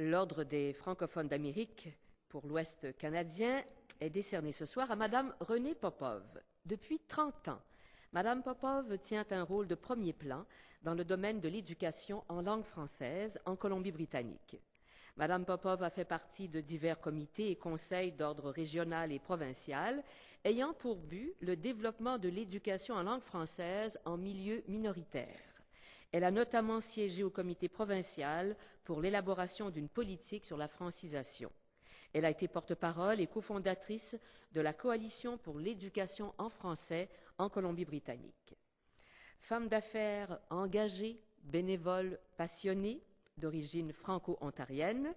L'Ordre des francophones d'Amérique pour l'Ouest canadien est décerné ce soir à Madame Renée Popov. Depuis 30 ans, Madame Popov tient un rôle de premier plan dans le domaine de l'éducation en langue française en Colombie-Britannique. Madame Popov a fait partie de divers comités et conseils d'ordre régional et provincial ayant pour but le développement de l'éducation en langue française en milieu minoritaire. Elle a notamment siégé au comité provincial pour l'élaboration d'une politique sur la francisation. Elle a été porte-parole et cofondatrice de la Coalition pour l'éducation en français en Colombie-Britannique. Femme d'affaires engagée, bénévole, passionnée, d'origine franco-ontarienne,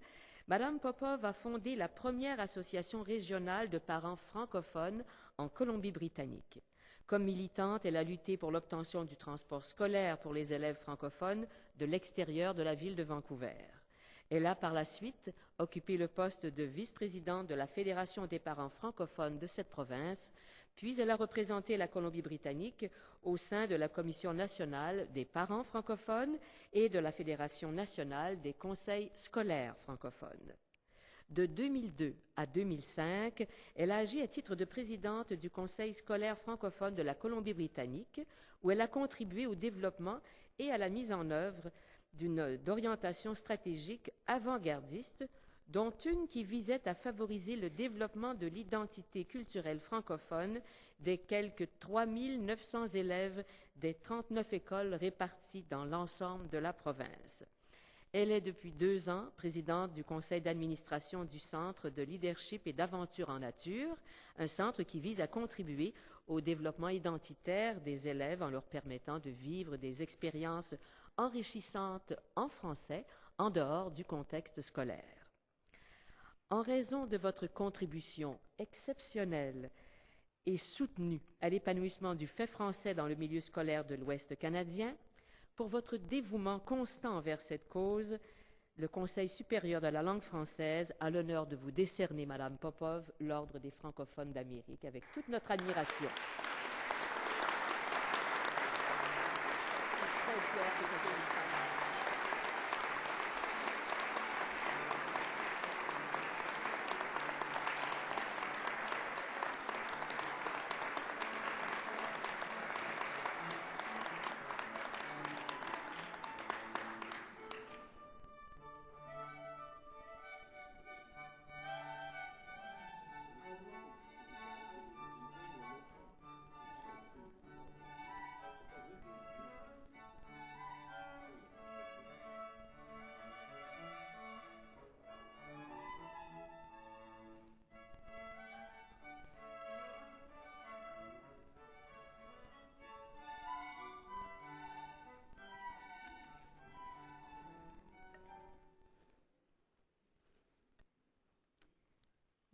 Madame Popov a fondé la première association régionale de parents francophones en Colombie-Britannique. Comme militante, elle a lutté pour l'obtention du transport scolaire pour les élèves francophones de l'extérieur de la ville de Vancouver. Elle a par la suite occupé le poste de vice-présidente de la Fédération des parents francophones de cette province, puis elle a représenté la Colombie-Britannique au sein de la Commission nationale des parents francophones et de la Fédération nationale des conseils scolaires francophones. De 2002 à 2005, elle a agi à titre de présidente du Conseil scolaire francophone de la Colombie-Britannique, où elle a contribué au développement et à la mise en œuvre d'orientation stratégique avant-gardiste, dont une qui visait à favoriser le développement de l'identité culturelle francophone des quelques 3 900 élèves des 39 écoles réparties dans l'ensemble de la province. Elle est depuis 2 ans présidente du conseil d'administration du Centre de leadership et d'aventure en nature, un centre qui vise à contribuer au développement identitaire des élèves en leur permettant de vivre des expériences enrichissantes en français en dehors du contexte scolaire. En raison de votre contribution exceptionnelle et soutenue à l'épanouissement du fait français dans le milieu scolaire de l'Ouest canadien, pour votre dévouement constant envers cette cause, le Conseil supérieur de la langue française a l'honneur de vous décerner, Madame Popov, l'Ordre des francophones d'Amérique, avec toute notre admiration.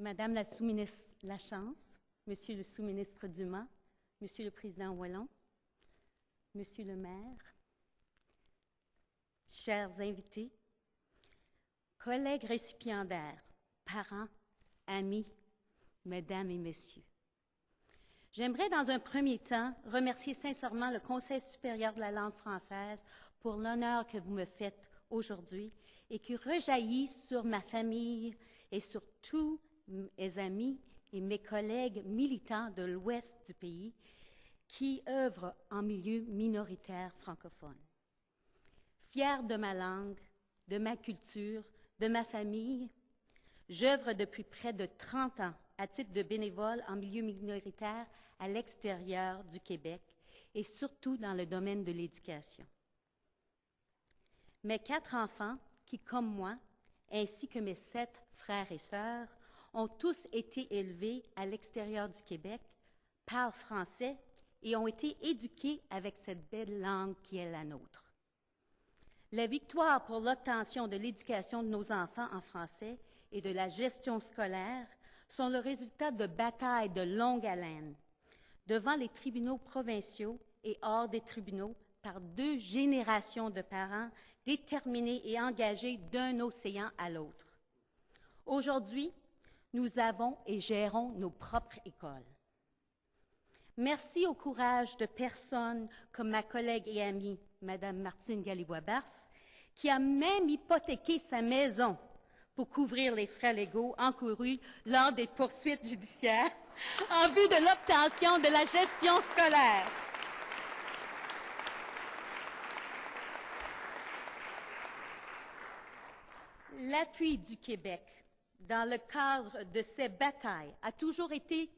Madame la sous-ministre Lachance, Monsieur le sous-ministre Dumas, Monsieur le président Wallon, Monsieur le maire, chers invités, collègues récipiendaires, parents, amis, mesdames et messieurs. J'aimerais dans un premier temps remercier sincèrement le Conseil supérieur de la langue française pour l'honneur que vous me faites aujourd'hui et qui rejaillit sur ma famille et sur tous mes amis et mes collègues militants de l'ouest du pays qui œuvrent en milieu minoritaire francophone. Fière de ma langue, de ma culture, de ma famille, j'œuvre depuis près de 30 ans à titre de bénévole en milieu minoritaire à l'extérieur du Québec et surtout dans le domaine de l'éducation. Mes 4 enfants, qui comme moi, ainsi que mes 7 frères et sœurs, ont tous été élevés à l'extérieur du Québec, parlent français et ont été éduqués avec cette belle langue qui est la nôtre. La victoire pour l'obtention de l'éducation de nos enfants en français et de la gestion scolaire sont le résultat de batailles de longue haleine devant les tribunaux provinciaux et hors des tribunaux par 2 générations de parents déterminés et engagés d'un océan à l'autre. Aujourd'hui, nous avons et gérons nos propres écoles. Merci au courage de personnes comme ma collègue et amie, Mme Martine Galibois-Barse, qui a même hypothéqué sa maison pour couvrir les frais légaux encourus lors des poursuites judiciaires en vue de l'obtention de la gestion scolaire. L'appui du Québec dans le cadre de ces batailles a toujours été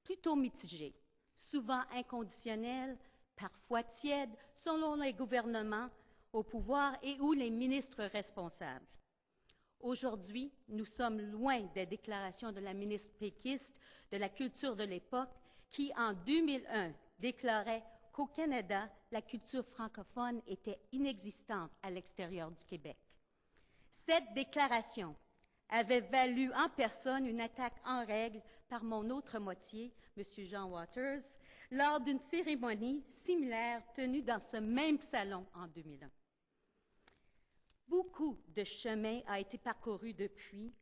plutôt mitigé, souvent inconditionnel, parfois tiède, selon les gouvernements au pouvoir et ou les ministres responsables. Aujourd'hui, nous sommes loin des déclarations de la ministre péquiste de la culture de l'époque qui, en 2001, déclarait qu'au Canada, la culture francophone était inexistante à l'extérieur du Québec. Cette déclaration avait valu en personne une attaque en règle par mon autre moitié, M. Jean Waters, lors d'une cérémonie similaire tenue dans ce même salon en 2001. Beaucoup de chemin a été parcouru depuis,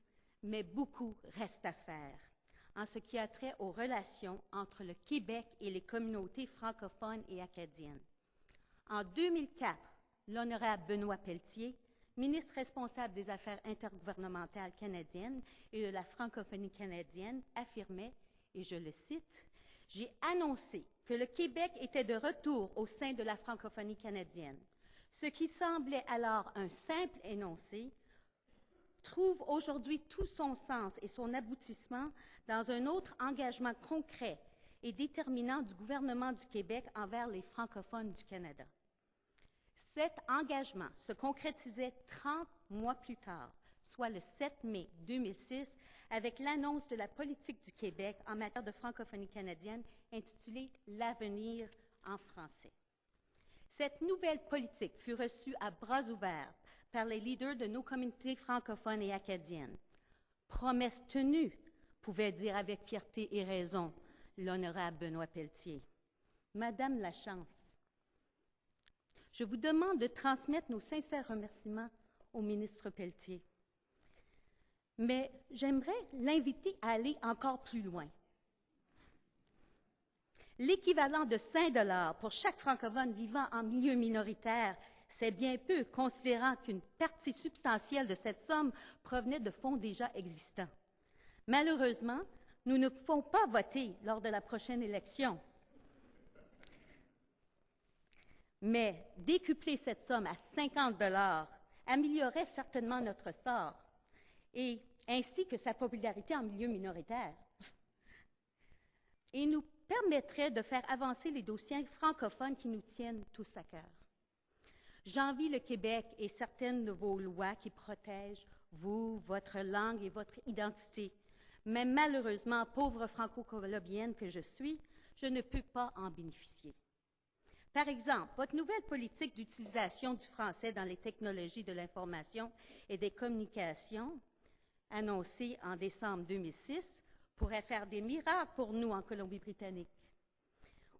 mais beaucoup reste à faire en ce qui a trait aux relations entre le Québec et les communautés francophones et acadiennes. En 2004, l'honorable Benoît Pelletier, ministre responsable des Affaires intergouvernementales canadiennes et de la francophonie canadienne, affirmait, et je le cite, « J'ai annoncé que le Québec était de retour au sein de la francophonie canadienne. Ce qui semblait alors un simple énoncé trouve aujourd'hui tout son sens et son aboutissement dans un autre engagement concret et déterminant du gouvernement du Québec envers les francophones du Canada. » Cet engagement se concrétisait 30 mois plus tard, soit le 7 mai 2006, avec l'annonce de la politique du Québec en matière de francophonie canadienne intitulée « L'avenir en français ». Cette nouvelle politique fut reçue à bras ouverts par les leaders de nos communautés francophones et acadiennes. Promesse tenue, pouvait dire avec fierté et raison l'honorable Benoît Pelletier. Madame Lachance, je vous demande de transmettre nos sincères remerciements au ministre Pelletier. Mais j'aimerais l'inviter à aller encore plus loin. L'équivalent de 5 $ pour chaque francophone vivant en milieu minoritaire, c'est bien peu, considérant qu'une partie substantielle de cette somme provenait de fonds déjà existants. Malheureusement, nous ne pouvons pas voter lors de la prochaine élection. Mais décupler cette somme à 50 $ améliorerait certainement notre sort, et ainsi que sa popularité en milieu minoritaire, et nous permettrait de faire avancer les dossiers francophones qui nous tiennent tous à cœur. J'envie le Québec et certaines de vos lois qui protègent vous, votre langue et votre identité, mais malheureusement, pauvre franco-colombienne que je suis, je ne peux pas en bénéficier. Par exemple, votre nouvelle politique d'utilisation du français dans les technologies de l'information et des communications, annoncée en décembre 2006, pourrait faire des miracles pour nous en Colombie-Britannique,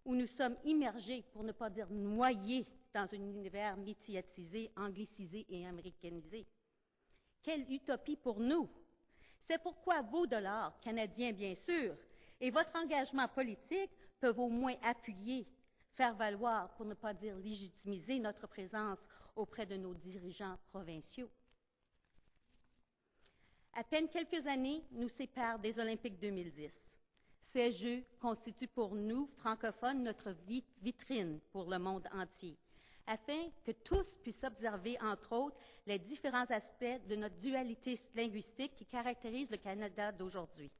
où nous sommes immergés, pour ne pas dire noyés, dans un univers médiatisé, anglicisé et américanisé. Quelle utopie pour nous! C'est pourquoi vos dollars, canadiens bien sûr, et votre engagement politique peuvent au moins appuyer, faire valoir, pour ne pas dire légitimiser, notre présence auprès de nos dirigeants provinciaux. À peine quelques années nous séparent des Olympiques 2010. Ces Jeux constituent pour nous, francophones, notre vitrine pour le monde entier, afin que tous puissent observer, entre autres, les différents aspects de notre dualité linguistique qui caractérise le Canada d'aujourd'hui.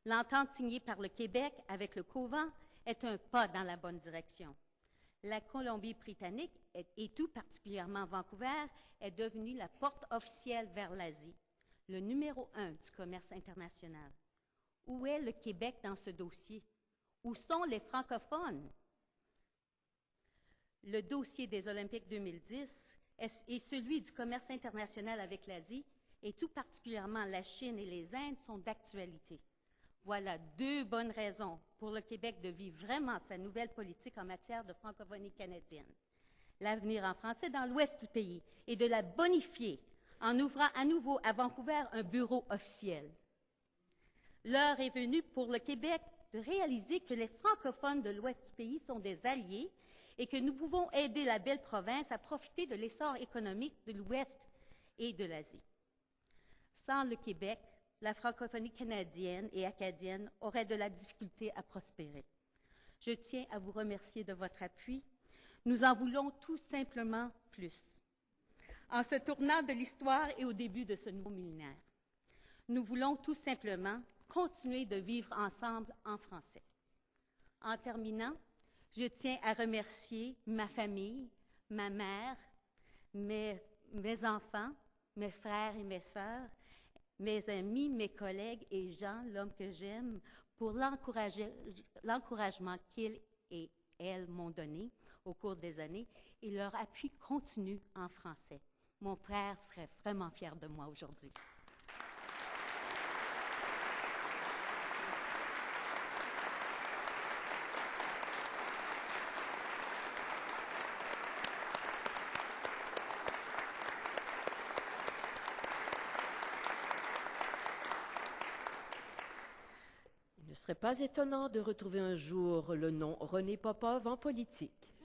L'entente signée par le Québec avec le Couvent est un pas dans la bonne direction. La Colombie-Britannique, et tout particulièrement Vancouver, est devenue la porte officielle vers l'Asie, le numéro 1 du commerce international. Où est le Québec dans ce dossier? Où sont les francophones? Le dossier des Olympiques 2010 et celui du commerce international avec l'Asie, et tout particulièrement la Chine et les Indes, sont d'actualité. Voilà 2 bonnes raisons pour le Québec de vivre vraiment sa nouvelle politique en matière de francophonie canadienne. L'avenir en français dans l'ouest du pays et de la bonifier en ouvrant à nouveau à Vancouver un bureau officiel. L'heure est venue pour le Québec de réaliser que les francophones de l'ouest du pays sont des alliés et que nous pouvons aider la belle province à profiter de l'essor économique de l'ouest et de l'Asie. Sans le Québec, la francophonie canadienne et acadienne aurait de la difficulté à prospérer. Je tiens à vous remercier de votre appui. Nous en voulons tout simplement plus. En ce tournant de l'histoire et au début de ce nouveau millénaire, nous voulons tout simplement continuer de vivre ensemble en français. En terminant, je tiens à remercier ma famille, ma mère, mes enfants, mes frères et mes sœurs, mes amis, mes collègues et Jean, l'homme que j'aime, pour l'encouragement qu'ils et elles m'ont donné au cours des années et leur appui continu en français. Mon père serait vraiment fier de moi aujourd'hui. Il ne serait pas étonnant de retrouver un jour le nom René Popov en politique.